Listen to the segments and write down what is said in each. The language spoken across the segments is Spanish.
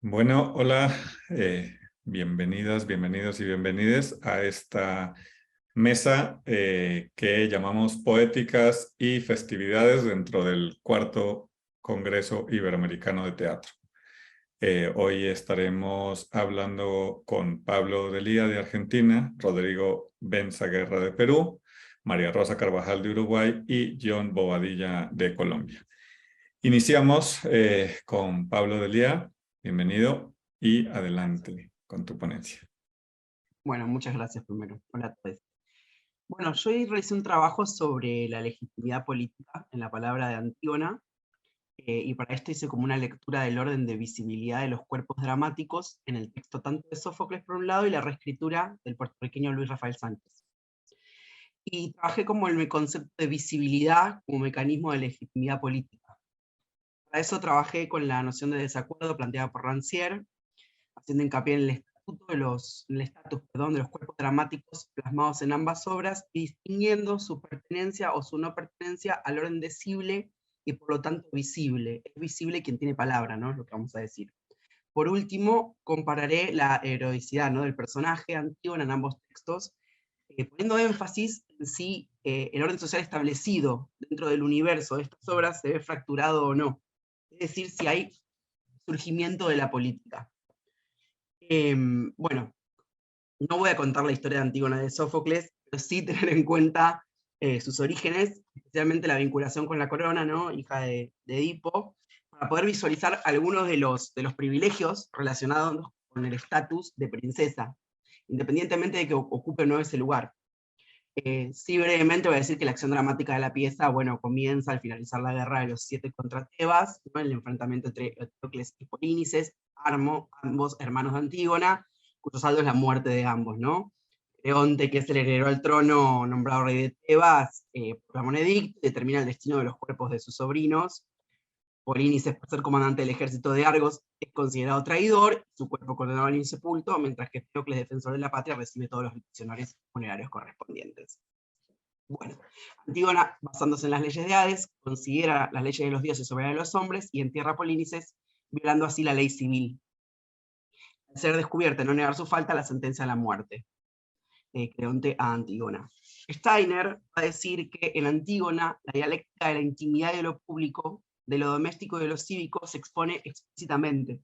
Bueno, hola, bienvenidas, bienvenidos y bienvenides a esta mesa que llamamos Poéticas y Festividades dentro del Cuarto Congreso Iberoamericano de Teatro. Hoy estaremos hablando con Pablo Delía de Argentina, Rodrigo Benza Guerra de Perú, María Rosa Carvajal de Uruguay y John Bobadilla de Colombia. Iniciamos con Pablo Delía. Bienvenido y adelante con tu ponencia. Bueno, muchas gracias primero. Hola a todos. Bueno, yo hoy realicé un trabajo sobre la legitimidad política en la palabra de Antígona, y para esto hice como una lectura del orden de visibilidad de los cuerpos dramáticos en el texto tanto de Sófocles por un lado y la reescritura del puertorriqueño Luis Rafael Sánchez. Y trabajé como el concepto de visibilidad como mecanismo de legitimidad política. Para eso trabajé con la noción de desacuerdo planteada por Rancière, haciendo hincapié en el estatus de los cuerpos dramáticos plasmados en ambas obras y distinguiendo su pertenencia o su no pertenencia al orden decible y por lo tanto visible. Es visible quien tiene palabra, ¿no? Es lo que vamos a decir. Por último, compararé la heroicidad, ¿no?, del personaje Antígona en ambos textos, poniendo énfasis en si el orden social establecido dentro del universo de estas obras se ve fracturado o no. Es decir, si hay surgimiento de la política. Bueno, no voy a contar la historia de Antígona de Sófocles, pero sí tener en cuenta sus orígenes, especialmente la vinculación con la corona, ¿no?, hija de Edipo, para poder visualizar algunos de los privilegios relacionados con el estatus de princesa, independientemente de que ocupe o no ese lugar. Sí, brevemente voy a decir que la acción dramática de la pieza, bueno, comienza al finalizar la guerra de los 7 contra Tebas, ¿no?, el enfrentamiento entre Eteocles y Polínices, ambos hermanos de Antígona, cuyo saldo es la muerte de ambos, ¿no? Creonte, que es el heredero al trono, nombrado rey de Tebas, proclama un edicto y determina el destino de los cuerpos de sus sobrinos. Polínices, por ser comandante del ejército de Argos, es considerado traidor, su cuerpo condenado al insepulto, mientras que Eteocles, defensor de la patria, recibe todos los diccionarios funerarios correspondientes. Bueno, Antígona, basándose en las leyes de Hades, considera las leyes de los dioses sobre las de los hombres y entierra a Polínices, violando así la ley civil. Al ser descubierta y no negar su falta, la sentencia a la muerte. Creonte a Antígona. Steiner va a decir que en Antígona la dialéctica de la intimidad y de lo público, de lo doméstico y de lo cívico se expone explícitamente,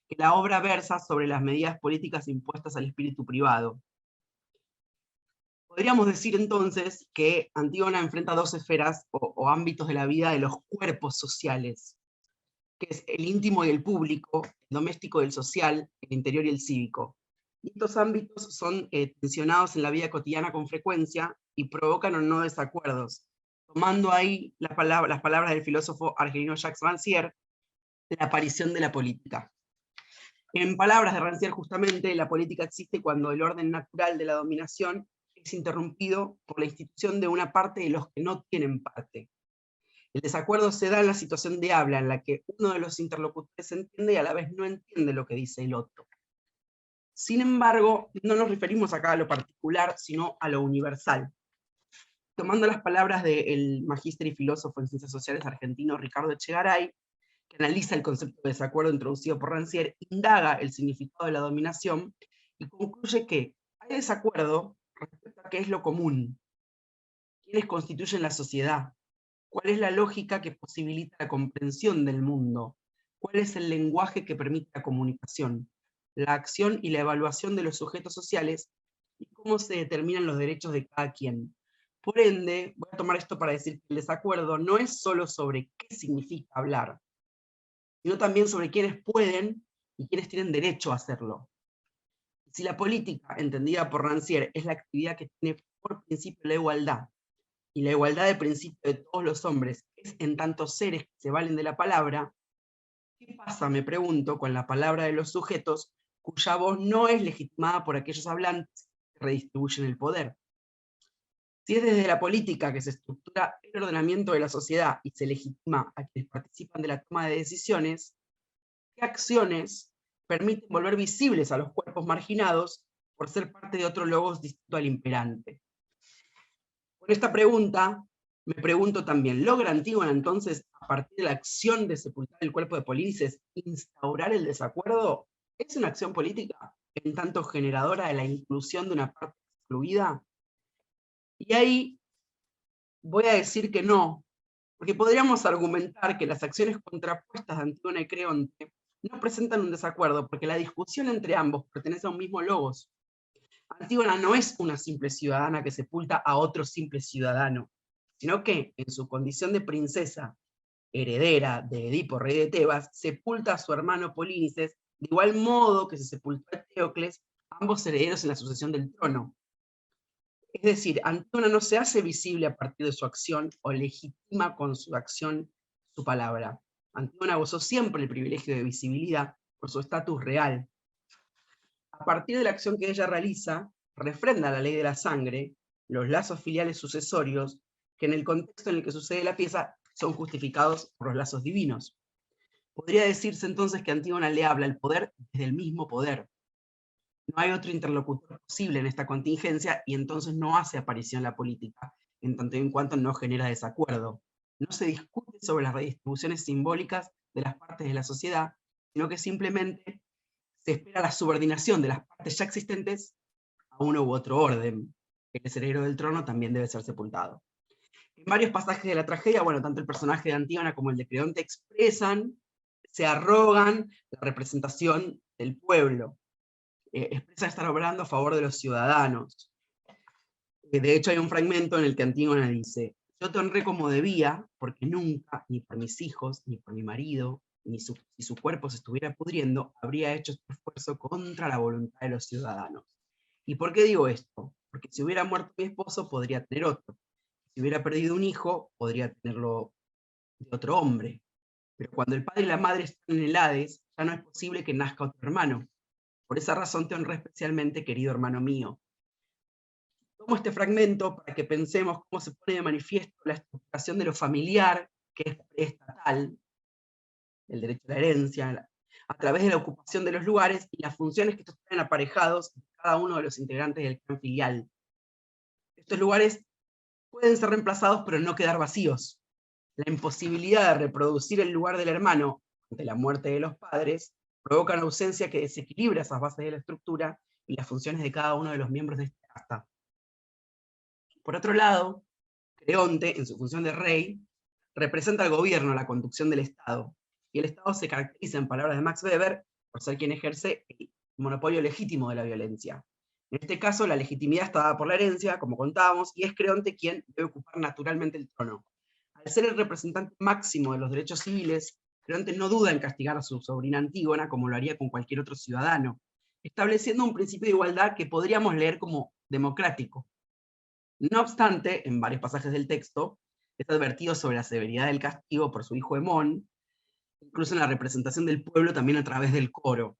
que la obra versa sobre las medidas políticas impuestas al espíritu privado. Podríamos decir entonces que Antígona enfrenta dos esferas o ámbitos de la vida de los cuerpos sociales, que es el íntimo y el público, el doméstico y el social, el interior y el cívico. Y estos ámbitos son tensionados en la vida cotidiana con frecuencia y provocan o no desacuerdos, tomando ahí las palabras del filósofo argelino Jacques Rancière, la aparición de la política. En palabras de Rancière, justamente, la política existe cuando el orden natural de la dominación es interrumpido por la institución de una parte de los que no tienen parte. El desacuerdo se da en la situación de habla, en la que uno de los interlocutores entiende y a la vez no entiende lo que dice el otro. Sin embargo, no nos referimos acá a lo particular, sino a lo universal. Tomando las palabras del magíster y filósofo en ciencias sociales argentino Ricardo Echegaray, que analiza el concepto de desacuerdo introducido por Rancière, indaga el significado de la dominación y concluye que hay desacuerdo respecto a qué es lo común, quiénes constituyen la sociedad, cuál es la lógica que posibilita la comprensión del mundo, cuál es el lenguaje que permite la comunicación, la acción y la evaluación de los sujetos sociales y cómo se determinan los derechos de cada quien. Por ende, voy a tomar esto para decir que el desacuerdo no es solo sobre qué significa hablar, sino también sobre quiénes pueden y quiénes tienen derecho a hacerlo. Si la política, entendida por Rancière, es la actividad que tiene por principio la igualdad, y la igualdad de principio de todos los hombres es en tanto seres que se valen de la palabra, ¿qué pasa, me pregunto, con la palabra de los sujetos cuya voz no es legitimada por aquellos hablantes que redistribuyen el poder? Si es desde la política que se estructura el ordenamiento de la sociedad y se legitima a quienes participan de la toma de decisiones, ¿qué acciones permiten volver visibles a los cuerpos marginados por ser parte de otro logos distinto al imperante? Con esta pregunta Me pregunto también, ¿logra Antígona entonces, a partir de la acción de sepultar el cuerpo de Polinices, instaurar el desacuerdo? ¿Es una acción política, en tanto generadora de la inclusión de una parte excluida? Y ahí voy a decir que no, porque podríamos argumentar que las acciones contrapuestas de Antígona y Creonte no presentan un desacuerdo, porque la discusión entre ambos pertenece a un mismo logos. Antígona no es una simple ciudadana que sepulta a otro simple ciudadano, sino que, en su condición de princesa, heredera de Edipo, rey de Tebas, sepulta a su hermano Polínices, de igual modo que se sepultó a Teocles, ambos herederos en la sucesión del trono. Es decir, Antígona no se hace visible a partir de su acción o legitima con su acción su palabra. Antígona gozó siempre el privilegio de visibilidad por su estatus real. A partir de la acción que ella realiza, refrenda la ley de la sangre, los lazos filiales sucesorios, que en el contexto en el que sucede la pieza son justificados por los lazos divinos. Podría decirse entonces que Antígona le habla al poder desde el mismo poder. No hay otro interlocutor posible en esta contingencia y entonces no hace aparición la política, en tanto y en cuanto no genera desacuerdo. No se discute sobre las redistribuciones simbólicas de las partes de la sociedad, sino que simplemente se espera la subordinación de las partes ya existentes a uno u otro orden. El heredero del trono también debe ser sepultado. En varios pasajes de la tragedia, bueno, tanto el personaje de Antígona como el de Creonte expresan, se arrogan la representación del pueblo. Expresa estar obrando a favor de los ciudadanos. De hecho, hay un fragmento en el que Antígona dice: yo te honré como debía, porque nunca, ni por mis hijos, ni por mi marido, ni si su cuerpo se estuviera pudriendo, habría hecho este esfuerzo contra la voluntad de los ciudadanos. ¿Y por qué digo esto? Porque si hubiera muerto mi esposo, podría tener otro. Si hubiera perdido un hijo, podría tenerlo de otro hombre. Pero cuando el padre y la madre están en el Hades, ya no es posible que nazca otro hermano. Por esa razón te honré especialmente, querido hermano mío. Tomo este fragmento para que pensemos cómo se pone de manifiesto la estructuración de lo familiar, que es preestatal, el derecho a la herencia, a través de la ocupación de los lugares y las funciones que estos tienen aparejados en cada uno de los integrantes del clan filial. Estos lugares pueden ser reemplazados, pero no quedar vacíos. La imposibilidad de reproducir el lugar del hermano ante la muerte de los padres provoca una ausencia que desequilibra esas bases de la estructura y las funciones de cada uno de los miembros de esta casta. Por otro lado, Creonte, en su función de rey, representa al gobierno, la conducción del Estado, y el Estado se caracteriza, en palabras de Max Weber, por ser quien ejerce el monopolio legítimo de la violencia. En este caso, la legitimidad está dada por la herencia, como contábamos, y es Creonte quien debe ocupar naturalmente el trono. Al ser el representante máximo de los derechos civiles, Creonte no duda en castigar a su sobrina Antígona como lo haría con cualquier otro ciudadano, estableciendo un principio de igualdad que podríamos leer como democrático. No obstante, en varios pasajes del texto, es advertido sobre la severidad del castigo por su hijo Hemón, incluso en la representación del pueblo también a través del coro.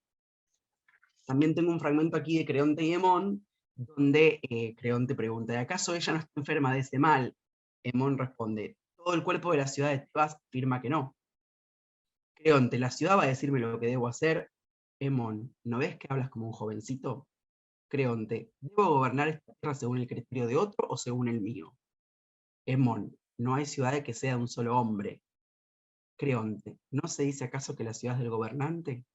También tengo un fragmento aquí de Creonte y Hemón, donde Creonte pregunta: ¿y acaso ella no está enferma de ese mal? Hemón responde: todo el cuerpo de la ciudad de Tebas afirma que no. Creonte: la ciudad va a decirme lo que debo hacer. Hemón: ¿no ves que hablas como un jovencito? Creonte: ¿debo gobernar esta tierra según el criterio de otro o según el mío? Hemón: no hay ciudad que sea de un solo hombre. Creonte: ¿no se dice acaso que la ciudad es del gobernante?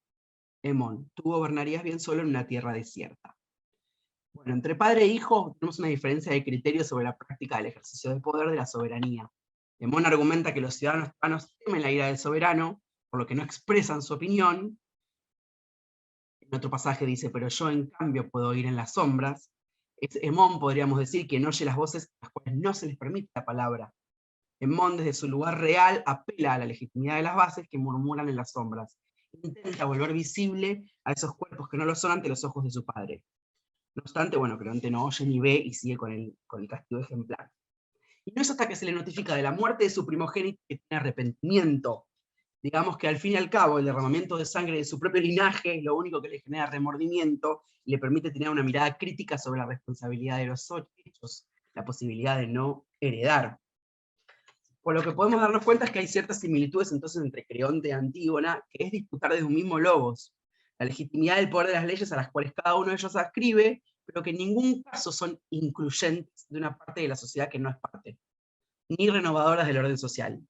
Hemón: tú gobernarías bien solo en una tierra desierta. Bueno, entre padre e hijo tenemos una diferencia de criterio sobre la práctica del ejercicio de poder de la soberanía. Hemón argumenta que los ciudadanos hispanos temen la ira del soberano, por lo que no expresan su opinión. En otro pasaje dice: pero yo en cambio puedo oír en las sombras. Hemón, podríamos decir, quien oye las voces a las cuales no se les permite la palabra. Hemón, desde su lugar real, apela a la legitimidad de las bases que murmuran en las sombras. Intenta volver visible a esos cuerpos que no lo son ante los ojos de su padre. No obstante, bueno, Creonte no oye ni ve y sigue con el castigo ejemplar. Y no es hasta que se le notifica de la muerte de su primogénito que tiene arrepentimiento. Digamos que al fin y al cabo el derramamiento de sangre de su propio linaje es lo único que le genera remordimiento y le permite tener una mirada crítica sobre la responsabilidad de los hechos, la posibilidad de no heredar. Por lo que podemos darnos cuenta es que hay ciertas similitudes entonces entre Creonte y Antígona, que es disputar desde un mismo logos, la legitimidad del poder de las leyes a las cuales cada uno de ellos ascribe, pero que en ningún caso son incluyentes de una parte de la sociedad que no es parte. ni renovadoras del orden social.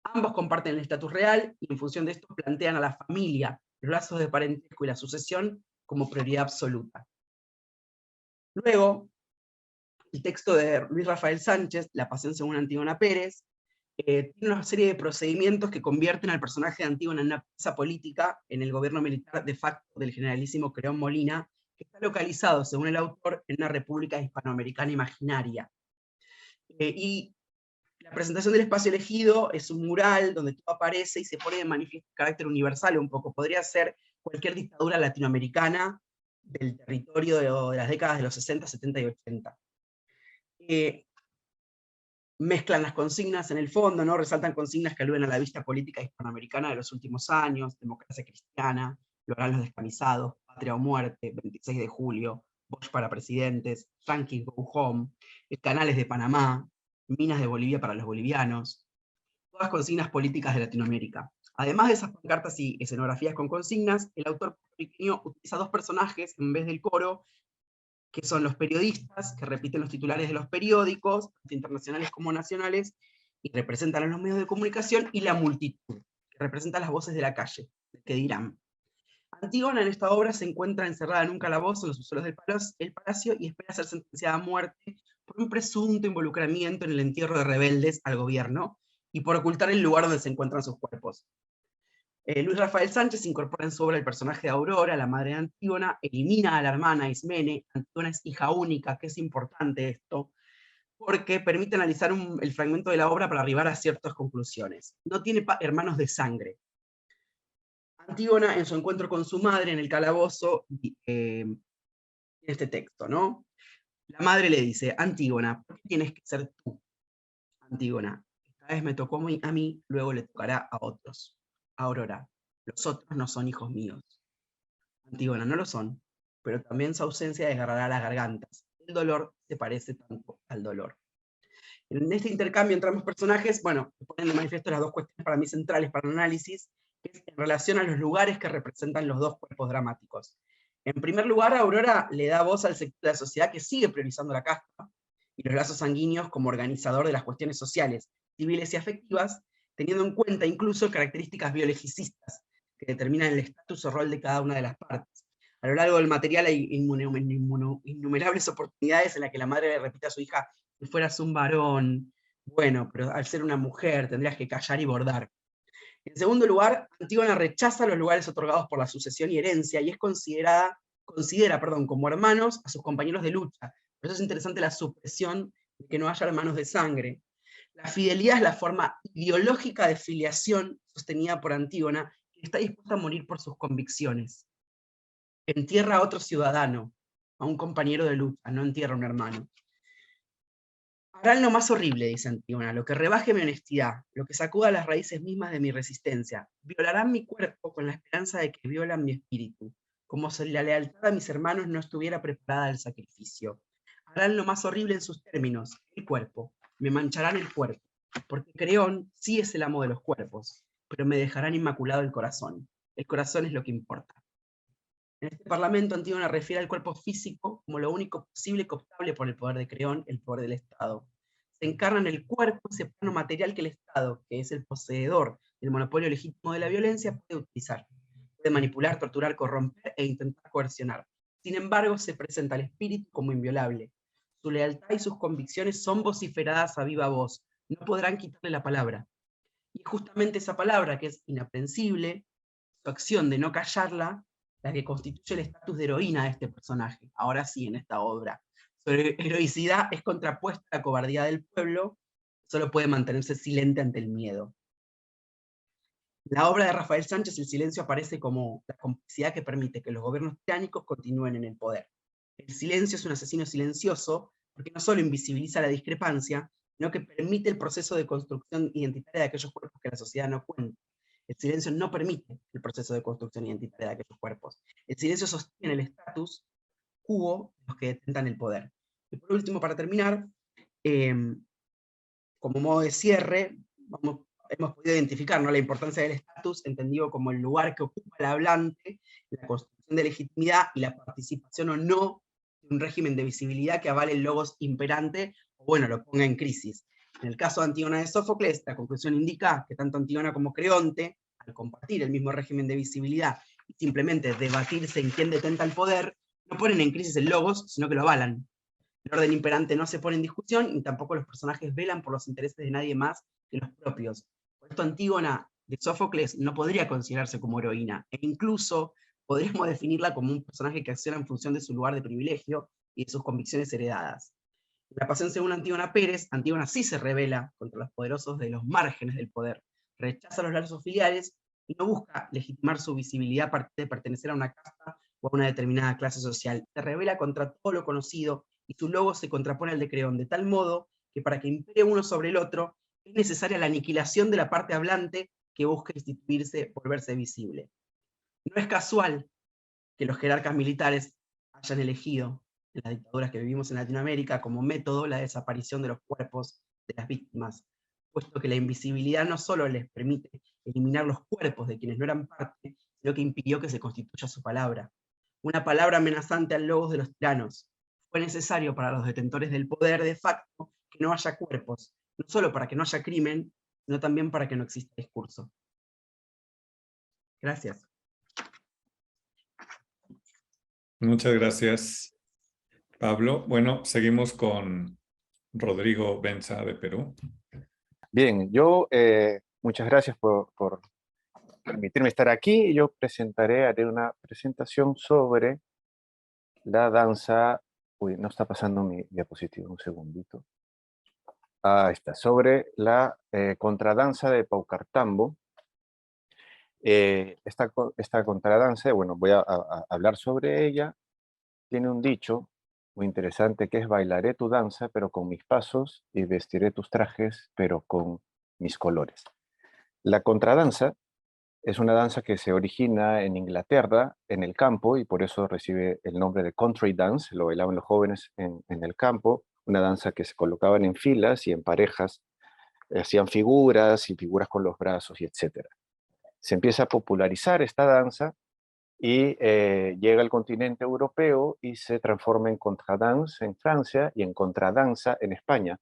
Ambos comparten el estatus real y en función de esto plantean a la familia, los lazos de parentesco y la sucesión como prioridad absoluta. Luego, el texto de Luis Rafael Sánchez, La pasión según Antígona Pérez, tiene una serie de procedimientos que convierten al personaje de Antígona en una pieza política en el gobierno militar de facto del generalísimo Creón Molina, que está localizado, según el autor, en una república hispanoamericana imaginaria. Y la presentación del espacio elegido es un mural donde todo aparece y se pone de manifiesto el carácter universal un poco. Podría ser cualquier dictadura latinoamericana del territorio de las décadas de los 60, 70 y 80. Mezclan las consignas en el fondo, ¿no? Resaltan consignas que aluden a la vista política hispanoamericana de los últimos años: democracia cristiana, lograr los descamisados, patria o muerte, 26 de julio, Bosch para presidentes, Yankees Go Home, canales de Panamá, minas de Bolivia para los bolivianos, todas consignas políticas de Latinoamérica. Además de esas pancartas y escenografías con consignas, el autor puertorriqueño utiliza dos personajes en vez del coro, que son los periodistas, que repiten los titulares de los periódicos, tanto internacionales como nacionales, y representan a los medios de comunicación, y la multitud, que representa las voces de la calle, que dirán. Antígona en esta obra se encuentra encerrada en un calabozo en los subsuelos del palacio y espera ser sentenciada a muerte por un presunto involucramiento en el entierro de rebeldes al gobierno y por ocultar el lugar donde se encuentran sus cuerpos. Luis Rafael Sánchez incorpora en su obra el personaje de Aurora, la madre de Antígona, elimina a la hermana Ismene. Antígona es hija única, que es importante esto, porque permite analizar el fragmento de la obra para arribar a ciertas conclusiones. No tiene hermanos de sangre. Antígona, en su encuentro con su madre en el calabozo, en este texto, ¿no? La madre le dice: Antígona, ¿por qué tienes que ser tú? Antígona: esta vez me tocó a mí, luego le tocará a otros. Aurora: los otros no son hijos míos. Antígona: no lo son, pero también su ausencia desgarrará las gargantas. El dolor se parece tanto al dolor. En este intercambio entre ambos personajes, bueno, se ponen de manifiesto las dos cuestiones para mí centrales para el análisis, que es en relación a los lugares que representan los dos cuerpos dramáticos. En primer lugar, Aurora le da voz al sector de la sociedad que sigue priorizando la casta y los lazos sanguíneos como organizador de las cuestiones sociales, civiles y afectivas, teniendo en cuenta incluso características biologicistas que determinan el estatus o rol de cada una de las partes. A lo largo del material hay innumerables oportunidades en las que la madre le repite a su hija: si fueras un varón, bueno, pero al ser una mujer tendrías que callar y bordar. En segundo lugar, Antígona rechaza los lugares otorgados por la sucesión y herencia, y considera como hermanos a sus compañeros de lucha. Por eso es interesante la supresión de que no haya hermanos de sangre. La fidelidad es la forma ideológica de filiación sostenida por Antígona, que está dispuesta a morir por sus convicciones. Entierra a otro ciudadano, a un compañero de lucha, no entierra a un hermano. Harán lo más horrible, dice Antígona, lo que rebaje mi honestidad, lo que sacuda las raíces mismas de mi resistencia. Violarán mi cuerpo con la esperanza de que violan mi espíritu, como si la lealtad a mis hermanos no estuviera preparada al sacrificio. Harán lo más horrible en sus términos, el cuerpo. Me mancharán el cuerpo, porque Creón sí es el amo de los cuerpos, pero me dejarán inmaculado el corazón. El corazón es lo que importa. En este parlamento, Antígona refiere al cuerpo físico como lo único posible cooptable por el poder de Creón, el poder del Estado. Se encarna en el cuerpo ese plano material que el Estado, que es el poseedor del monopolio legítimo de la violencia, puede utilizar. Puede manipular, torturar, corromper e intentar coercionar. Sin embargo, se presenta al espíritu como inviolable. Su lealtad y sus convicciones son vociferadas a viva voz. No podrán quitarle la palabra. Y justamente esa palabra, que es inaprensible, su acción de no callarla, la que constituye el estatus de heroína de este personaje, ahora sí, en esta obra. Su heroicidad es contrapuesta a la cobardía del pueblo, solo puede mantenerse silente ante el miedo. En la obra de Rafael Sánchez, el silencio aparece como la complicidad que permite que los gobiernos tiránicos continúen en el poder. El silencio es un asesino silencioso, porque no solo invisibiliza la discrepancia, sino que permite el proceso de construcción identitaria de aquellos cuerpos que la sociedad no cuenta. El silencio no permite el proceso de construcción identitaria de aquellos cuerpos. El silencio sostiene el estatus quo de los que detentan el poder. Y por último, para terminar, como modo de cierre, hemos podido identificar, ¿no?, la importancia del estatus, entendido como el lugar que ocupa el hablante, la construcción de legitimidad y la participación o no de un régimen de visibilidad que avale el logos imperante, o bueno, lo ponga en crisis. En el caso de Antígona de Sófocles, la conclusión indica que tanto Antígona como Creonte, al compartir el mismo régimen de visibilidad y simplemente debatirse en quién detenta el poder, no ponen en crisis el logos, sino que lo avalan. El orden imperante no se pone en discusión, y tampoco los personajes velan por los intereses de nadie más que los propios. Por esto Antígona de Sófocles no podría considerarse como heroína, e incluso podríamos definirla como un personaje que acciona en función de su lugar de privilegio y de sus convicciones heredadas. En la Pasión según Antígona Pérez, Antígona sí se rebela contra los poderosos de los márgenes del poder, rechaza los lazos filiales y no busca legitimar su visibilidad a partir de pertenecer a una casta o a una determinada clase social. Se rebela contra todo lo conocido y su logo se contrapone al de Creón, de tal modo que para que impere uno sobre el otro es necesaria la aniquilación de la parte hablante que busca instituirse, volverse visible. No es casual que los jerarcas militares hayan elegido en las dictaduras que vivimos en Latinoamérica como método la desaparición de los cuerpos de las víctimas, puesto que la invisibilidad no solo les permite eliminar los cuerpos de quienes no eran parte, sino que impidió que se constituya su palabra. Una palabra amenazante al logos de los tiranos. Fue necesario para los detentores del poder de facto que no haya cuerpos, no solo para que no haya crimen, sino también para que no exista discurso. Gracias. Muchas gracias, Pablo. Bueno, seguimos con Rodrigo Benza de Perú. Bien, muchas gracias por permitirme estar aquí. Yo haré una presentación sobre la danza. Uy, no está pasando mi diapositiva, un segundito. Ahí está, sobre la contradanza de Paucartambo. Esta contradanza, bueno, voy a hablar sobre ella. Tiene un dicho muy interesante que es: bailaré tu danza, pero con mis pasos, y vestiré tus trajes, pero con mis colores. La contradanza es una danza que se origina en Inglaterra, en el campo, y por eso recibe el nombre de country dance. Lo bailaban los jóvenes en el campo, una danza que se colocaban en filas y en parejas, hacían figuras y figuras con los brazos, y etc. Se empieza a popularizar esta danza y llega al continente europeo y se transforma en contradance en Francia y en contradanza en España,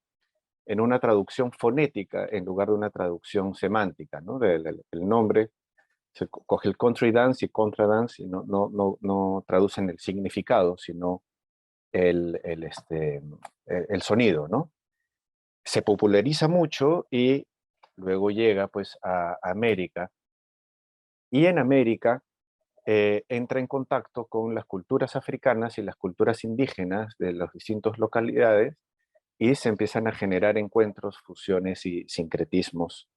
en una traducción fonética en lugar de una traducción semántica, ¿no? El nombre se coge el country dance y contradance y no traducen el significado, sino el sonido, ¿no? Se populariza mucho y luego llega pues a América, y en América entra en contacto con las culturas africanas y las culturas indígenas de las distintas localidades, y se empiezan a generar encuentros, fusiones y sincretismos.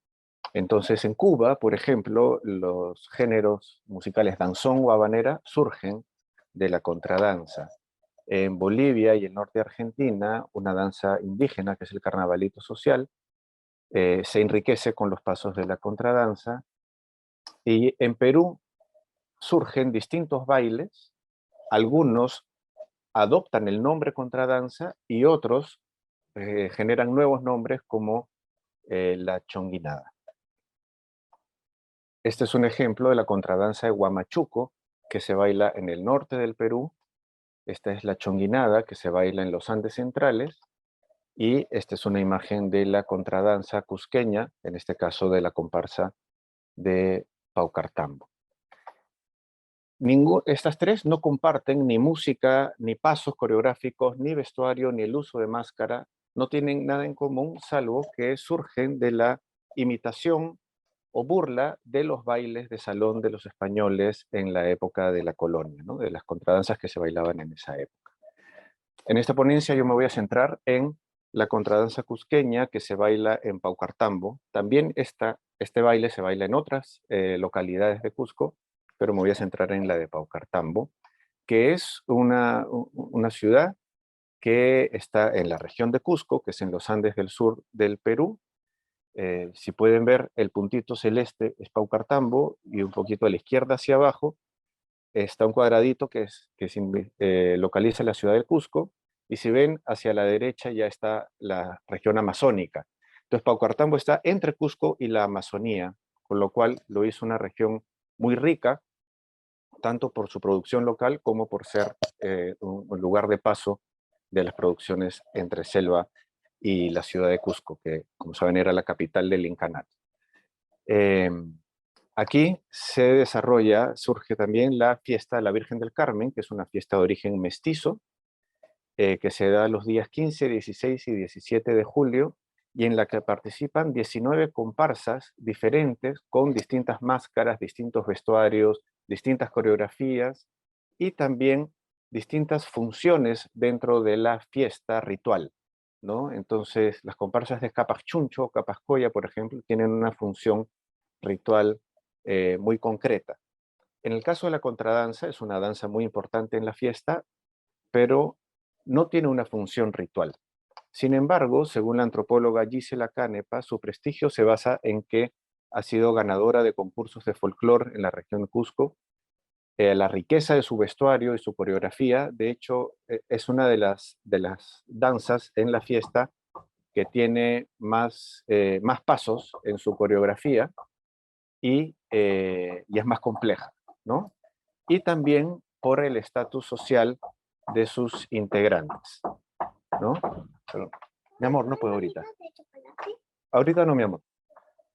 Entonces, en Cuba, por ejemplo, los géneros musicales danzón o habanera surgen de la contradanza. En Bolivia y el norte de Argentina, una danza indígena, que es el carnavalito social, se enriquece con los pasos de la contradanza. Y en Perú surgen distintos bailes, algunos adoptan el nombre contradanza y otros generan nuevos nombres como la chonguinada. Este es un ejemplo de la contradanza de Huamachuco, que se baila en el norte del Perú. Esta es la chonguinada, que se baila en los Andes centrales. Y esta es una imagen de la contradanza cusqueña, en este caso de la comparsa de Paucartambo. Estas tres no comparten ni música, ni pasos coreográficos, ni vestuario, ni el uso de máscara. No tienen nada en común, salvo que surgen de la imitación o burla de los bailes de salón de los españoles en la época de la colonia, ¿no? De las contradanzas que se bailaban en esa época. En esta ponencia yo me voy a centrar en la contradanza cusqueña, que se baila en Paucartambo. También este baile se baila en otras localidades de Cusco, pero me voy a centrar en la de Paucartambo, que es una ciudad que está en la región de Cusco, que es en los Andes del sur del Perú. Si pueden ver, el puntito celeste es Paucartambo, y un poquito a la izquierda hacia abajo está un cuadradito que localiza la ciudad del Cusco, y si ven hacia la derecha ya está la región amazónica. Entonces Paucartambo está entre Cusco y la Amazonía, con lo cual lo hizo una región muy rica, tanto por su producción local como por ser un lugar de paso de las producciones entre selva y la ciudad de Cusco, que como saben era la capital del incanato. Aquí surge también la fiesta de la Virgen del Carmen, que es una fiesta de origen mestizo, que se da los días 15, 16 y 17 de julio, y en la que participan 19 comparsas diferentes, con distintas máscaras, distintos vestuarios, distintas coreografías, y también distintas funciones dentro de la fiesta ritual, ¿no? Entonces, las comparsas de Capachuncho, Capascoya, por ejemplo, tienen una función ritual muy concreta. En el caso de la contradanza, es una danza muy importante en la fiesta, pero no tiene una función ritual. Sin embargo, según la antropóloga Gisela Canepa, su prestigio se basa en que ha sido ganadora de concursos de folclore en la región de Cusco. La riqueza de su vestuario y su coreografía, de hecho, es una de las danzas en la fiesta que tiene más pasos en su coreografía y es más compleja, ¿no? Y también por el estatus social de sus integrantes, ¿no? Pero, mi amor, no puedo ahorita. Ahorita no, mi amor.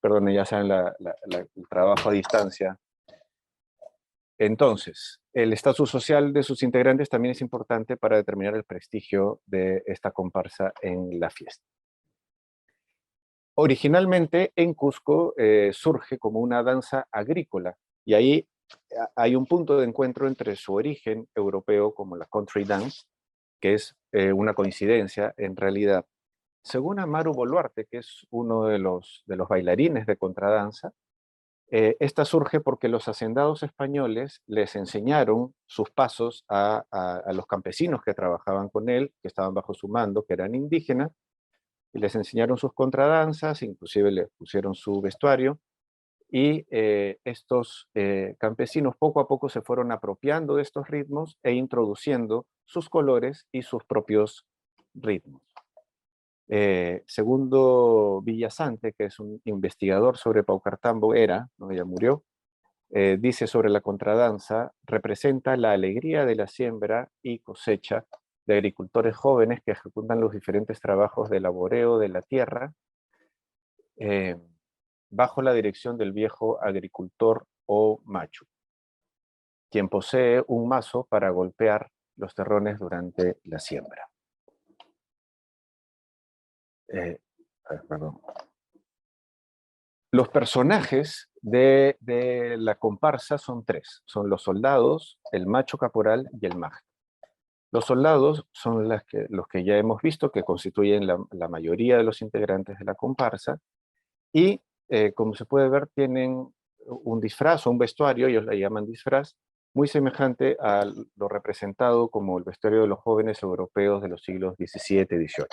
Perdón, ya saben el trabajo a distancia. Entonces, el estatus social de sus integrantes también es importante para determinar el prestigio de esta comparsa en la fiesta. Originalmente en Cusco surge como una danza agrícola, y ahí hay un punto de encuentro entre su origen europeo como la country dance, que es una coincidencia en realidad. Según Amaru Boluarte, que es uno de los bailarines de contradanza, esta surge porque los hacendados españoles les enseñaron sus pasos a los campesinos que trabajaban con él, que estaban bajo su mando, que eran indígenas, y les enseñaron sus contradanzas, inclusive les pusieron su vestuario, y estos campesinos poco a poco se fueron apropiando de estos ritmos e introduciendo sus colores y sus propios ritmos. Segundo Villasante, que es un investigador sobre Paucartambo, ¿no? Ya murió, dice sobre la contradanza: representa la alegría de la siembra y cosecha de agricultores jóvenes que ejecutan los diferentes trabajos de laboreo de la tierra bajo la dirección del viejo agricultor o macho, quien posee un mazo para golpear los terrones durante la siembra. Perdón. Los personajes de la comparsa son tres: son los soldados, el macho caporal y el magta. Los soldados son los que ya hemos visto, que constituyen la mayoría de los integrantes de la comparsa, y como se puede ver, tienen un disfraz o un vestuario, ellos le llaman disfraz, muy semejante a lo representado como el vestuario de los jóvenes europeos de los siglos XVII y XVIII,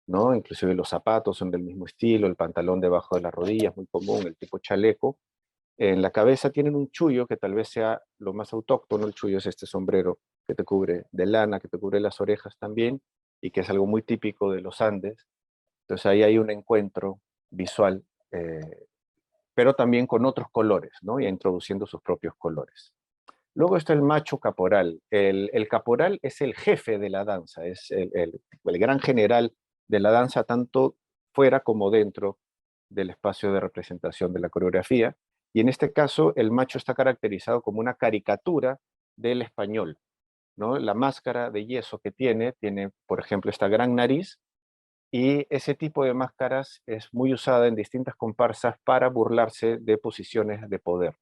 ¿no? Inclusive los zapatos son del mismo estilo, el pantalón debajo de las rodillas, muy común, el tipo chaleco. En la cabeza tienen un chullo, que tal vez sea lo más autóctono. El chullo es este sombrero que te cubre de lana, que te cubre las orejas también, y que es algo muy típico de los Andes. Entonces ahí hay un encuentro visual, pero también con otros colores, ¿no? Y introduciendo sus propios colores. Luego está el macho caporal. El caporal es el jefe de la danza, es el gran general de la danza, tanto fuera como dentro del espacio de representación de la coreografía. Y en este caso, el macho está caracterizado como una caricatura del español, ¿no? La máscara de yeso que tiene, por ejemplo, esta gran nariz, y ese tipo de máscaras es muy usada en distintas comparsas para burlarse de posiciones de poder.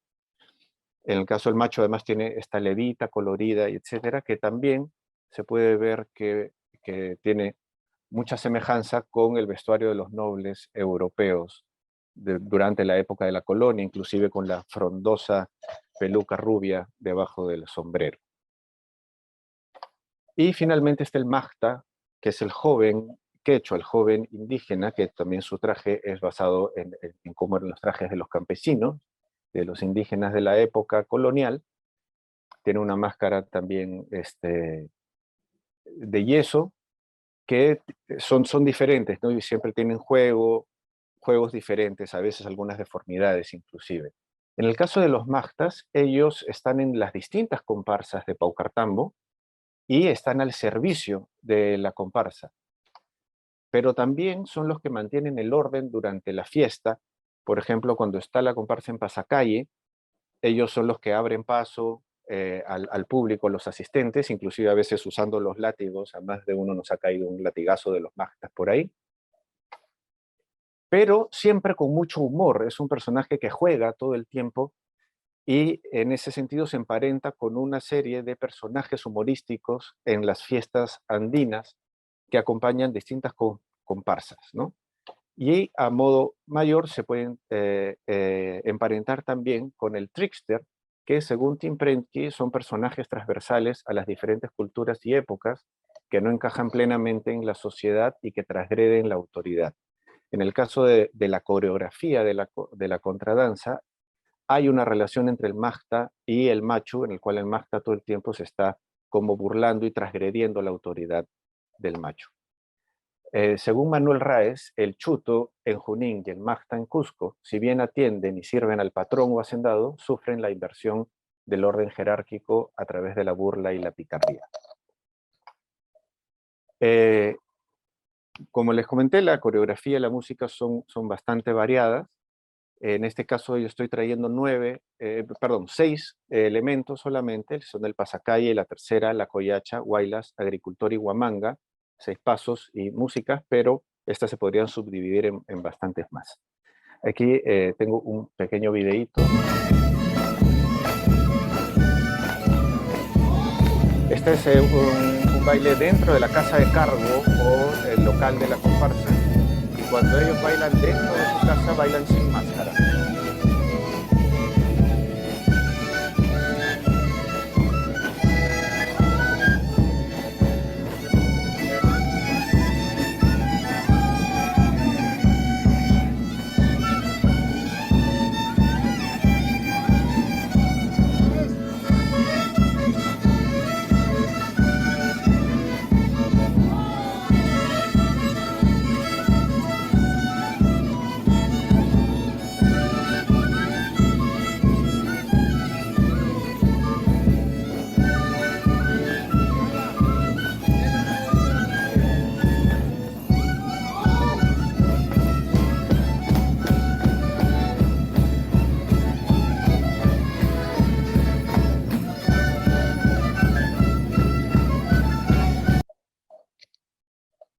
En el caso del macho, además, tiene esta levita colorida, y etcétera, que también se puede ver que tiene mucha semejanza con el vestuario de los nobles europeos durante la época de la colonia, inclusive con la frondosa peluca rubia debajo del sombrero. Y finalmente está el magta, que es el joven quechua, el joven indígena, que también su traje es basado en cómo eran los trajes de los campesinos, de los indígenas de la época colonial. Tiene una máscara también de yeso, que son diferentes, ¿no? Y siempre tienen juegos diferentes, a veces algunas deformidades inclusive. En el caso de los magtas, ellos están en las distintas comparsas de Paucartambo y están al servicio de la comparsa. pero también son los que mantienen el orden durante la fiesta. Por ejemplo, cuando está la comparsa en pasacalle, ellos son los que abren paso al público, los asistentes, inclusive a veces usando los látigos. A más de uno nos ha caído un latigazo de los magtas por ahí. Pero siempre con mucho humor. Es un personaje que juega todo el tiempo y en ese sentido se emparenta con una serie de personajes humorísticos en las fiestas andinas que acompañan distintas comparsas, ¿no? Y a modo mayor se pueden emparentar también con el trickster, que según Tim Prentke son personajes transversales a las diferentes culturas y épocas que no encajan plenamente en la sociedad y que transgreden la autoridad. En el caso de la coreografía de la contradanza, hay una relación entre el magta y el machu, en el cual el magta todo el tiempo se está como burlando y transgrediendo la autoridad del machu. Según Manuel Raes, el chuto en Junín y el magta en Cusco, si bien atienden y sirven al patrón o hacendado, sufren la inversión del orden jerárquico a través de la burla y la picardía. Como les comenté, la coreografía y la música son bastante variadas. En este caso yo estoy trayendo 6 elementos solamente, son el pasacalle, la tercera, la coyacha, guaylas, agricultor y huamanga, 6 pasos y músicas, pero estas se podrían subdividir en bastantes más. Aquí tengo un pequeño videíto. Este es un baile dentro de la casa de cargo o el local de la comparsa, y cuando ellos bailan dentro de su casa, bailan sin máscara.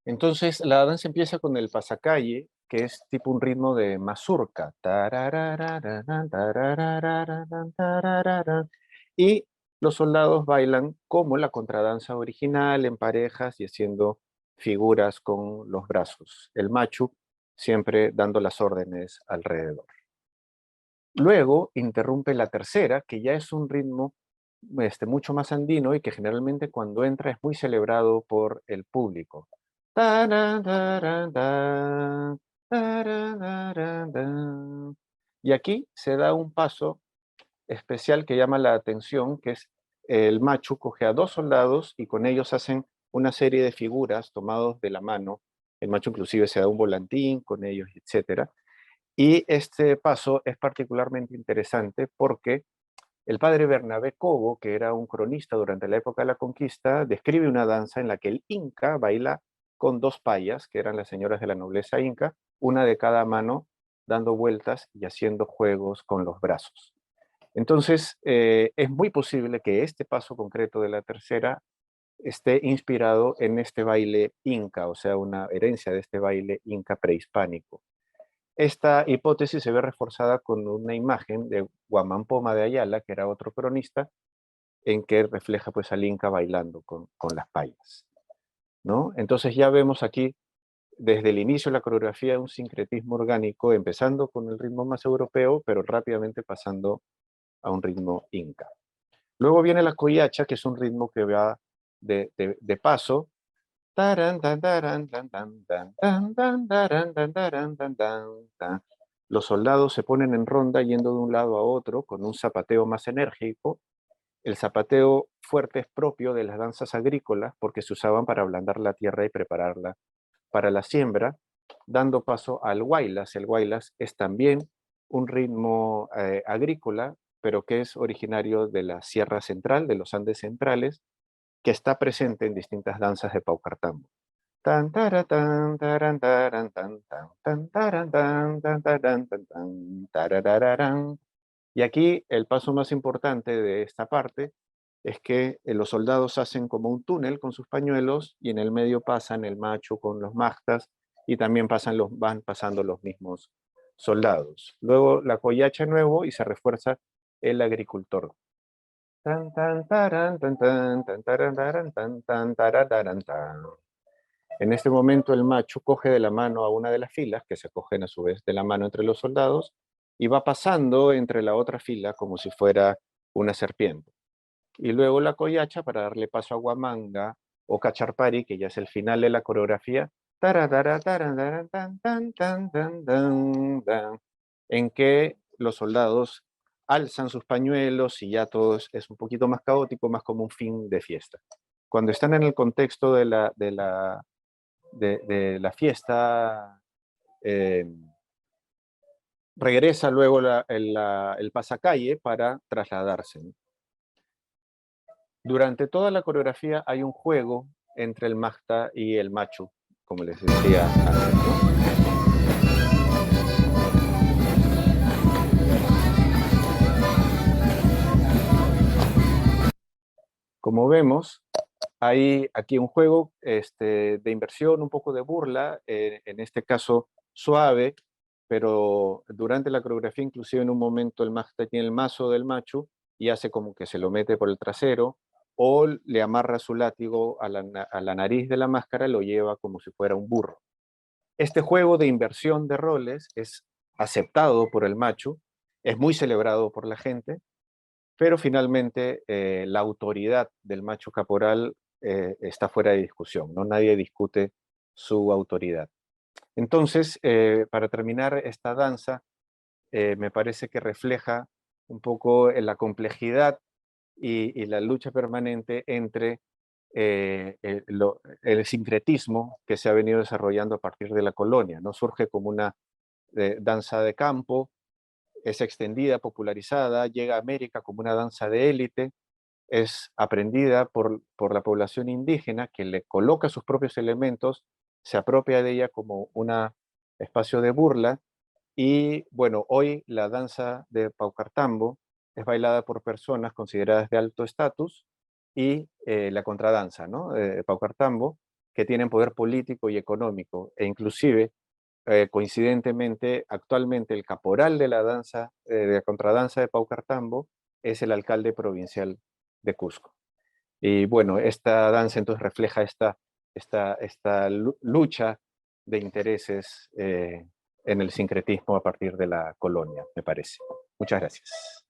Entonces, la danza empieza con el pasacalle, que es tipo un ritmo de mazurca. Y los soldados bailan como la contradanza original, en parejas y haciendo figuras con los brazos. El machu siempre dando las órdenes alrededor. Luego interrumpe la tercera, que ya es un ritmo mucho más andino y que generalmente cuando entra es muy celebrado por el público. Y aquí se da un paso especial que llama la atención, que es el machu coge a 2 soldados y con ellos hacen una serie de figuras tomados de la mano. El machu inclusive se da un volantín con ellos, etc. Y este paso es particularmente interesante porque el padre Bernabé Cobo, que era un cronista durante la época de la conquista, describe una danza en la que el inca baila con 2 payas, que eran las señoras de la nobleza inca, una de cada mano, dando vueltas y haciendo juegos con los brazos. Entonces, es muy posible que este paso concreto de la tercera esté inspirado en este baile inca, o sea, una herencia de este baile inca prehispánico. Esta hipótesis se ve reforzada con una imagen de Huamampoma de Ayala, que era otro cronista, en que refleja pues al inca bailando con las payas, ¿no? Entonces ya vemos aquí, desde el inicio de la coreografía, un sincretismo orgánico, empezando con el ritmo más europeo, pero rápidamente pasando a un ritmo inca. Luego viene la coyacha, que es un ritmo que va de paso. Los soldados se ponen en ronda yendo de un lado a otro con un zapateo más enérgico. El zapateo fuerte es propio de las danzas agrícolas porque se usaban para ablandar la tierra y prepararla para la siembra, dando paso al huaylas. El huaylas es también un ritmo agrícola, pero que es originario de la Sierra Central, de los Andes centrales, que está presente en distintas danzas de Paucartambo. Tan, tara, tan, taran, taran, tan, tan, tan, taran, tan, tan, taran, tan, tan, tararararán. Y aquí el paso más importante de esta parte es que los soldados hacen como un túnel con sus pañuelos y en el medio pasan el macho con los mastas y también van pasando los mismos soldados. Luego la collacha nuevo y se refuerza el agricultor. Tan, tan, taran, tan, tan, tan, taran, taran, tan, tan, tarararan, tan. En este momento el macho coge de la mano a una de las filas, que se cogen a su vez de la mano entre los soldados, y va pasando entre la otra fila como si fuera una serpiente. Y luego la collacha para darle paso a Guamanga o Cacharpari, que ya es el final de la coreografía, taradara, taradara, tan, tan, tan, tan, tan, tan, en que los soldados alzan sus pañuelos y ya todo es un poquito más caótico, más como un fin de fiesta. Cuando están en el contexto de la fiesta, eh, regresa luego el pasacalle para trasladarse, ¿no? Durante toda la coreografía hay un juego entre el Magta y el Machu, como les decía antes, ¿no? Como vemos, hay aquí un juego de inversión, un poco de burla, en este caso suave, pero durante la coreografía, inclusive en un momento el Magta tiene el mazo del Machu y hace como que se lo mete por el trasero, o le amarra su látigo a la nariz de la máscara, lo lleva como si fuera un burro. Este juego de inversión de roles es aceptado por el Machu, es muy celebrado por la gente, pero finalmente la autoridad del macho caporal está fuera de discusión, ¿no? Nadie discute su autoridad. Entonces, para terminar esta danza, me parece que refleja un poco la complejidad y la lucha permanente entre el sincretismo que se ha venido desarrollando a partir de la colonia, ¿no? Surge como una danza de campo, es extendida, popularizada, llega a América como una danza de élite, es aprendida por la población indígena que le coloca sus propios elementos, se apropia de ella como un espacio de burla y bueno, hoy la danza de Paucartambo es bailada por personas consideradas de alto estatus y la contradanza, ¿no? Paucartambo, que tienen poder político y económico e inclusive coincidentemente, actualmente el caporal de la danza, de la contradanza de Paucartambo, es el alcalde provincial de Cusco. Y bueno, esta danza entonces refleja esta lucha de intereses en el sincretismo a partir de la colonia, me parece. Muchas gracias.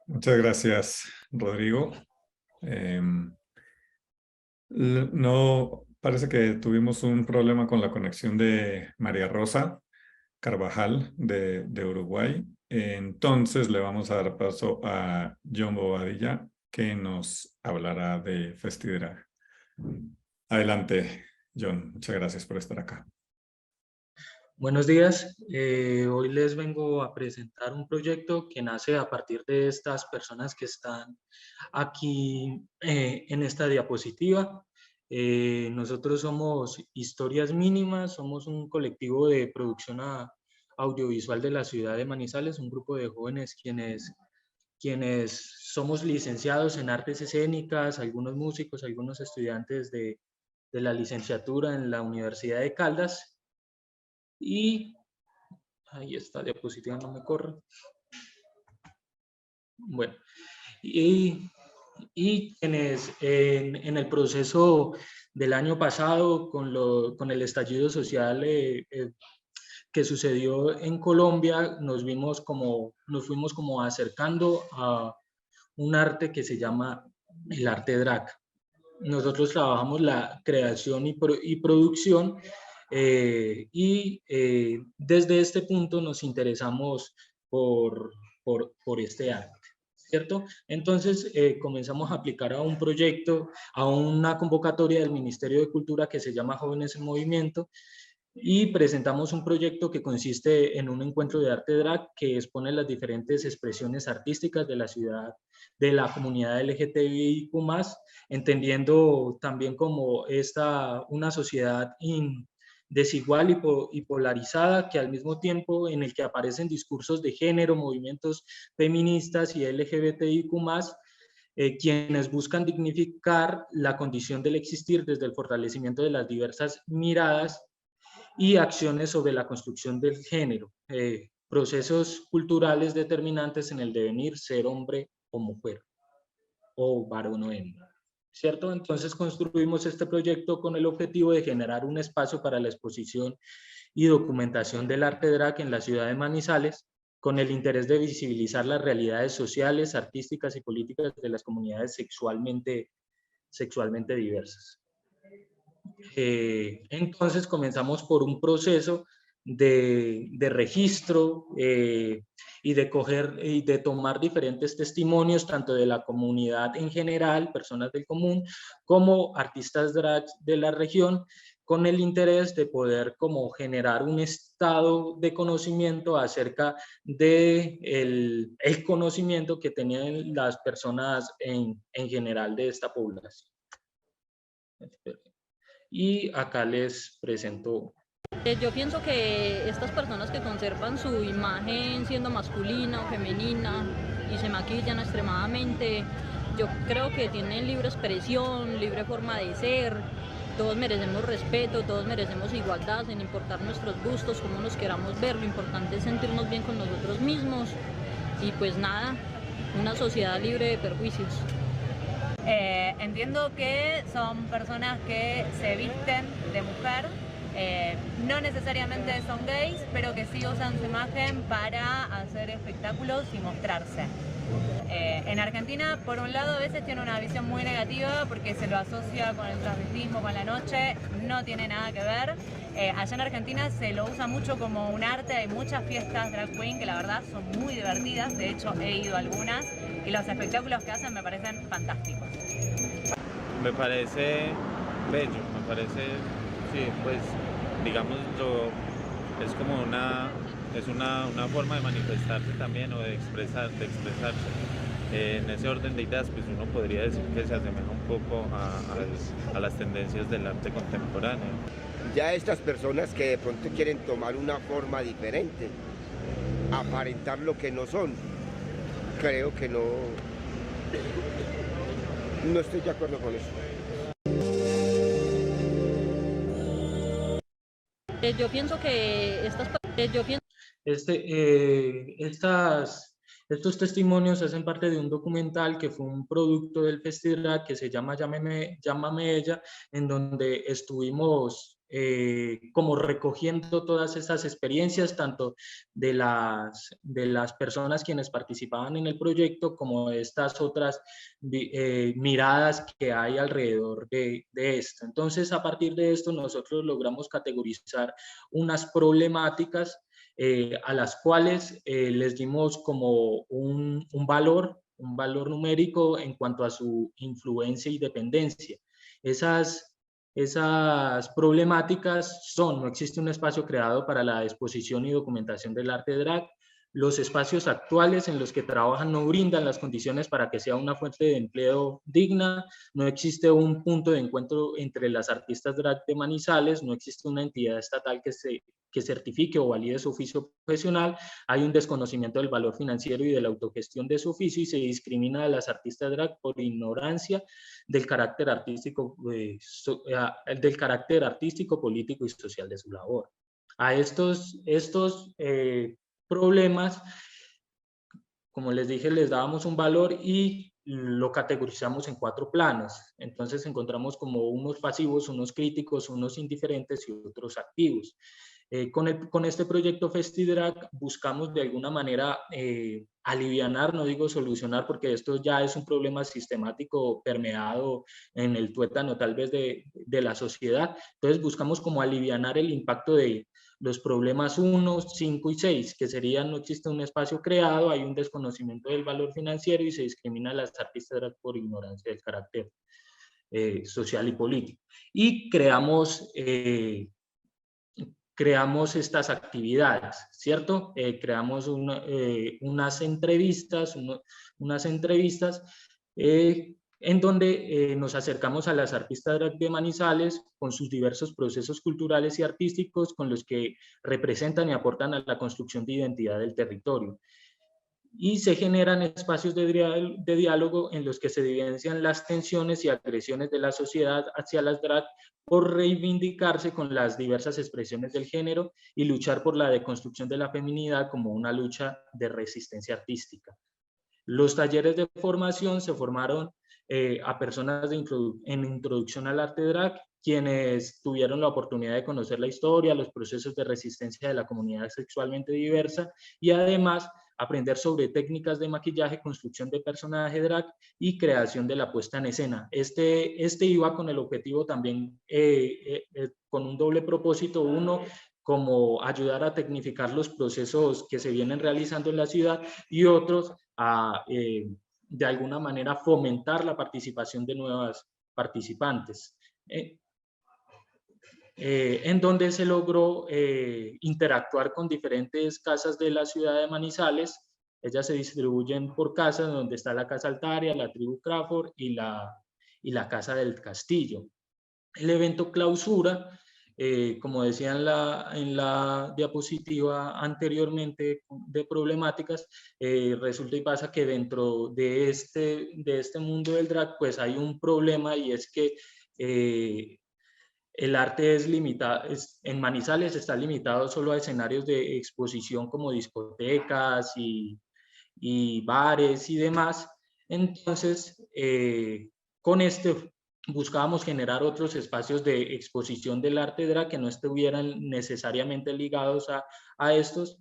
Muchas gracias, Rodrigo. No, parece que tuvimos un problema con la conexión de María Rosa Carvajal de Uruguay. Entonces le vamos a dar paso a John Bobadilla, que nos hablará de Festidrag. Adelante, John. Muchas gracias por estar acá. Buenos días. Hoy les vengo a presentar un proyecto que nace a partir de estas personas que están aquí en esta diapositiva. Nosotros somos Historias Mínimas, somos un colectivo de producción audiovisual de la ciudad de Manizales, un grupo de jóvenes quienes somos licenciados en artes escénicas, algunos músicos, algunos estudiantes de la licenciatura en la Universidad de Caldas. Y ahí esta diapositiva no me corre. Bueno, y quienes en el proceso del año pasado con el estallido social que sucedió en Colombia, nos fuimos como acercando a un arte que se llama el arte drag. Nosotros trabajamos la creación y producción desde este punto nos interesamos por este arte, ¿cierto? Entonces comenzamos a aplicar a un proyecto, a una convocatoria del Ministerio de Cultura que se llama Jóvenes en Movimiento, y presentamos un proyecto que consiste en un encuentro de arte drag que expone las diferentes expresiones artísticas de la ciudad, de la comunidad LGTBIQ+, entendiendo también como una sociedad desigual y polarizada, que al mismo tiempo en el que aparecen discursos de género, movimientos feministas y LGBTIQ+, quienes buscan dignificar la condición del existir desde el fortalecimiento de las diversas miradas y acciones sobre la construcción del género, procesos culturales determinantes en el devenir ser hombre o mujer, o varón o hembra, ¿cierto? Entonces construimos este proyecto con el objetivo de generar un espacio para la exposición y documentación del arte drag en la ciudad de Manizales, con el interés de visibilizar las realidades sociales, artísticas y políticas de las comunidades sexualmente diversas. Entonces comenzamos por un proceso de registro y de tomar diferentes testimonios, tanto de la comunidad en general, personas del común, como artistas drag de la región, con el interés de poder como generar un estado de conocimiento acerca de el conocimiento que tenían las personas en general de esta población. Y acá les presento. Yo pienso que estas personas que conservan su imagen siendo masculina o femenina y se maquillan extremadamente, yo creo que tienen libre expresión, libre forma de ser. Todos merecemos respeto, todos merecemos igualdad, sin importar nuestros gustos, cómo nos queramos ver. Lo importante es sentirnos bien con nosotros mismos y pues nada, una sociedad libre de perjuicios. Entiendo que son personas que se visten de mujer, no necesariamente son gays, pero que sí usan su imagen para hacer espectáculos y mostrarse. En Argentina, por un lado, a veces tiene una visión muy negativa porque se lo asocia con el transvestismo, con la noche, no tiene nada que ver. Allá en Argentina se lo usa mucho como un arte, hay muchas fiestas drag queen que la verdad son muy divertidas, de hecho he ido a algunas y los espectáculos que hacen me parecen fantásticos. Me parece bello, me parece, sí, pues digamos, es como una forma de manifestarse también o de expresarse. En ese orden de ideas, pues uno podría decir que se asemeja un poco a las tendencias del arte contemporáneo. Ya estas personas que de pronto quieren tomar una forma diferente, aparentar lo que no son, creo que no estoy de acuerdo con eso. Yo pienso que estos testimonios hacen parte de un documental que fue un producto del festival que se llama Llámame Ella, en donde estuvimos como recogiendo todas estas experiencias, tanto de las personas quienes participaban en el proyecto, como de estas otras miradas que hay alrededor de esto. Entonces, a partir de esto, nosotros logramos categorizar unas problemáticas a las cuales les dimos como un valor numérico en cuanto a su influencia y dependencia. Esas problemáticas son: no existe un espacio creado para la exposición y documentación del arte drag, los espacios actuales en los que trabajan no brindan las condiciones para que sea una fuente de empleo digna, no existe un punto de encuentro entre las artistas drag de Manizales, no existe una entidad estatal que certifique o valide su oficio profesional, hay un desconocimiento del valor financiero y de la autogestión de su oficio y se discrimina a las artistas drag por ignorancia del carácter artístico, político y social de su labor. A estos problemas, como les dije, les dábamos un valor y lo categorizamos en 4 planos. Entonces encontramos como unos pasivos, unos críticos, unos indiferentes y otros activos. Con este proyecto FestiDrag buscamos de alguna manera alivianar, no digo solucionar, porque esto ya es un problema sistemático permeado en el tuétano tal vez de la sociedad. Entonces buscamos como alivianar el impacto de los problemas 1, 5 y 6, que serían: no existe un espacio creado, hay un desconocimiento del valor financiero y se discrimina a las artistas por ignorancia del carácter social y político. Y creamos creamos estas actividades, ¿cierto? Creamos unas entrevistas, en donde nos acercamos a las artistas drag de Manizales con sus diversos procesos culturales y artísticos con los que representan y aportan a la construcción de identidad del territorio. Y se generan espacios de diálogo en los que se evidencian las tensiones y agresiones de la sociedad hacia las drag por reivindicarse con las diversas expresiones del género y luchar por la deconstrucción de la feminidad como una lucha de resistencia artística. Los talleres de formación se formaron a personas en introducción al arte drag, quienes tuvieron la oportunidad de conocer la historia, los procesos de resistencia de la comunidad sexualmente diversa y además aprender sobre técnicas de maquillaje, construcción de personaje drag y creación de la puesta en escena. Este iba con el objetivo también, con un doble propósito. Uno, como ayudar a tecnificar los procesos que se vienen realizando en la ciudad, y otros a, de alguna manera, fomentar la participación de nuevas participantes. En donde se logró interactuar con diferentes casas de la ciudad de Manizales. Ellas se distribuyen por casas, donde está la Casa Altaria, la Tribu Crawford y la Casa del Castillo. El evento clausura, como decía en la diapositiva anteriormente de problemáticas, resulta y pasa que dentro de este mundo del drag pues hay un problema, y es que el arte es limitado, en Manizales está limitado solo a escenarios de exposición como discotecas y bares y demás. Entonces, con buscábamos generar otros espacios de exposición del arte drag que no estuvieran necesariamente ligados a estos,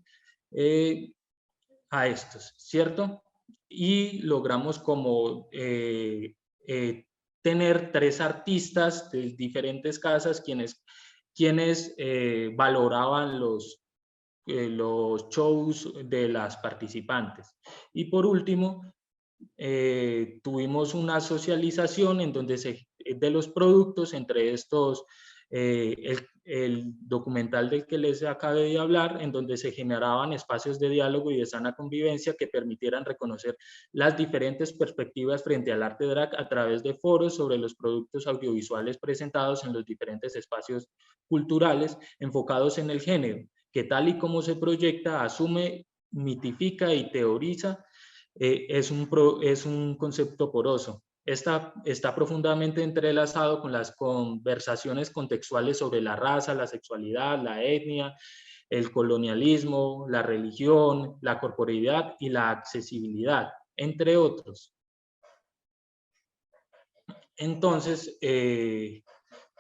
¿cierto? Y logramos como tener 3 artistas de diferentes casas quienes valoraban los shows de las participantes. Y por último, tuvimos una socialización en donde de los productos, entre estos el documental del que les acabé de hablar, en donde se generaban espacios de diálogo y de sana convivencia que permitieran reconocer las diferentes perspectivas frente al arte drag a través de foros sobre los productos audiovisuales presentados en los diferentes espacios culturales enfocados en el género, que tal y como se proyecta, asume, mitifica y teoriza. Es un concepto poroso. Está profundamente entrelazado con las conversaciones contextuales sobre la raza, la sexualidad, la etnia, el colonialismo, la religión, la corporeidad y la accesibilidad, entre otros. Entonces,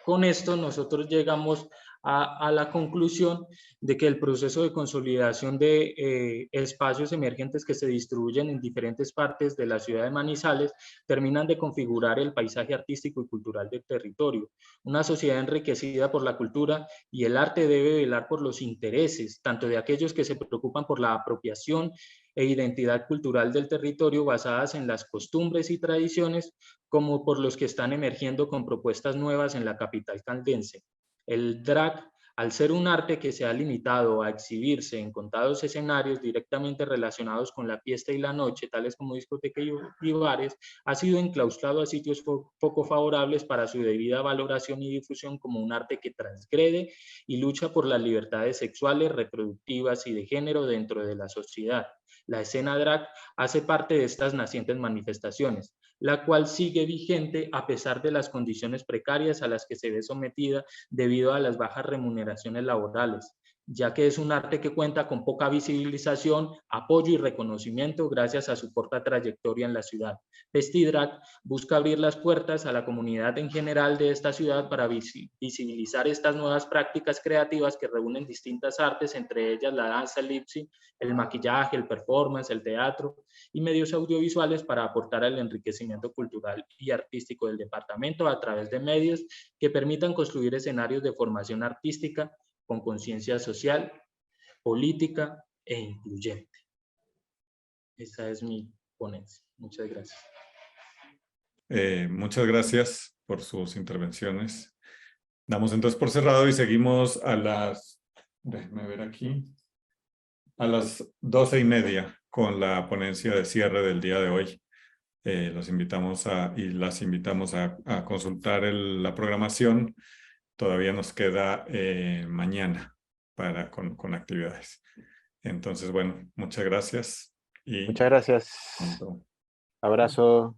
con esto nosotros llegamos a la conclusión de que el proceso de consolidación de espacios emergentes que se distribuyen en diferentes partes de la ciudad de Manizales terminan de configurar el paisaje artístico y cultural del territorio. Una sociedad enriquecida por la cultura y el arte debe velar por los intereses, tanto de aquellos que se preocupan por la apropiación e identidad cultural del territorio basadas en las costumbres y tradiciones, como por los que están emergiendo con propuestas nuevas en la capital caldense. El drag, al ser un arte que se ha limitado a exhibirse en contados escenarios directamente relacionados con la fiesta y la noche, tales como discotecas y bares, ha sido enclaustrado a sitios poco favorables para su debida valoración y difusión como un arte que transgrede y lucha por las libertades sexuales, reproductivas y de género dentro de la sociedad. La escena drag hace parte de estas nacientes manifestaciones, la cual sigue vigente a pesar de las condiciones precarias a las que se ve sometida debido a las bajas remuneraciones laborales, ya que es un arte que cuenta con poca visibilización, apoyo y reconocimiento gracias a su corta trayectoria en la ciudad. Festidrag busca abrir las puertas a la comunidad en general de esta ciudad para visibilizar estas nuevas prácticas creativas que reúnen distintas artes, entre ellas la danza, el lip sync, el maquillaje, el performance, el teatro y medios audiovisuales, para aportar al enriquecimiento cultural y artístico del departamento a través de medios que permitan construir escenarios de formación artística con conciencia social, política e incluyente. Esa es mi ponencia. Muchas gracias. Muchas gracias por sus intervenciones. Damos entonces por cerrado y seguimos a las déjenme ver aquí, a las 12:30 con la ponencia de cierre del día de hoy. Los invitamos las invitamos a consultar la programación. Todavía nos queda mañana con actividades. Entonces, bueno, muchas gracias. Y Muchas gracias. pronto. Abrazo.